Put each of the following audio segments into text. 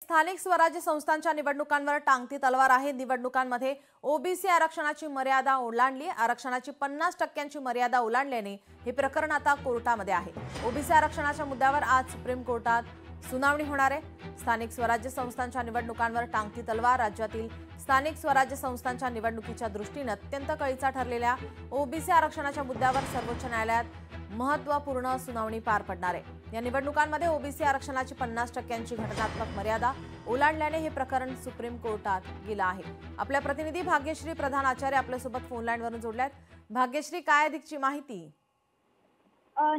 स्थानिक स्वराज्य संस्थांच्या निवडणुकांवर टांगती तलवार आहे। निवडणुकांमध्ये ओबीसी आरक्षणाची मर्यादा ओलांडली। आरक्षणाची 50% मर्यादा ओलांडल्याने हे प्रकरण आता कोर्टामध्ये आहे। ओबीसी आरक्षणाच्या मुद्द्यावर आज सुप्रीम कोर्टात सुनावणी होणार आहे। स्थानिक स्वराज्य संस्थांच्या निवडणुकांवर टांगती तलवार। राज्यातील स्थानिक स्वराज्य संस्थांच्या निवडणुकीच्या दृष्टीने अत्यंत कळीचा ठरलेल्या ओबीसी आरक्षणाच्या मुद्द्यावर सर्वोच्च न्यायालयात महत्त्वपूर्ण सुनावणी पार पडणार आहे। या निवडणुकांमध्ये ओबीसी आरक्षणाची 50% घटनात्मक मर्यादा ओलांडल्याने हे प्रकरण सुप्रीम कोर्टात गेलं आहे। आपल्या प्रतिनिधी भाग्यश्री प्रधान आचार्य आपल्यासोबत फोन लाईनवरून जोडल्यात। भाग्यश्री, काय अधिकची माहिती?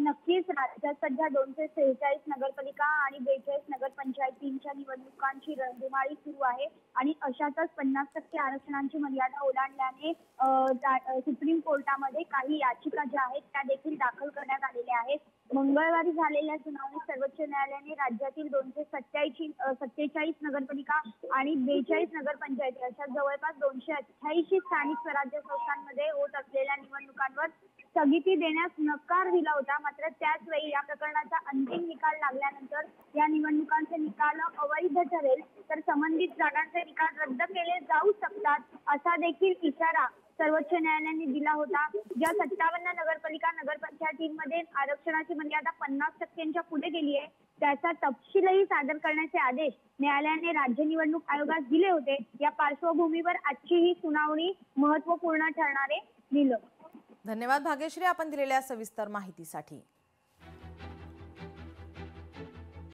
नक्कीच राज्यात सध्या 246 नगरपालिका आणि 42 नगरपंचायतींच्या निवडणुकांची रणधुमाळी सुरू आहे आणि अशातच 50% आरक्षणांची मर्यादा ओलांडल्याने सुप्रीम कोर्टामध्ये काही याचिका ज्या आहेत त्या देखील दाखल करण्यात आलेल्या आहेत। मंगळवारी झालेल्या सुनावणीत सर्वोच्च न्यायालयाने राज्यातील 247 नगरपालिका आणि 42 नगरपंचायती अशा जवळपास 288 स्थानिक स्वराज्य संस्थांमध्ये होत असलेल्या निवडणुकांवर स्थगिती देण्यास नकार दिला होता। मात्र त्याच वेळी या प्रकरणाचा अंतिम निकाल लागल्यानंतर या निवडणुकांचे निकाल अवैध ठरेल तर संबंधित जागांचे निकाल रद्द केले जाऊ शकतात असा देखील इशारा सर्वोच्च न्यायालयाने दिला होता। ज्या 57 नगरपालिका नगरपंचायतींमध्ये आरक्षणाची मर्यादा 50%च्या पुढे गेली आहे त्याचा तपशीलही सादर करण्याचे आदेश न्यायालयाने राज्य निवडणूक आयोगास दिले होते। या पार्श्वभूमीवर आजची ही सुनावणी महत्त्वपूर्ण ठरणार आहे। धन्यवाद भाग्यश्री, आपण दिलेल्या सविस्तर माहितीसाठी।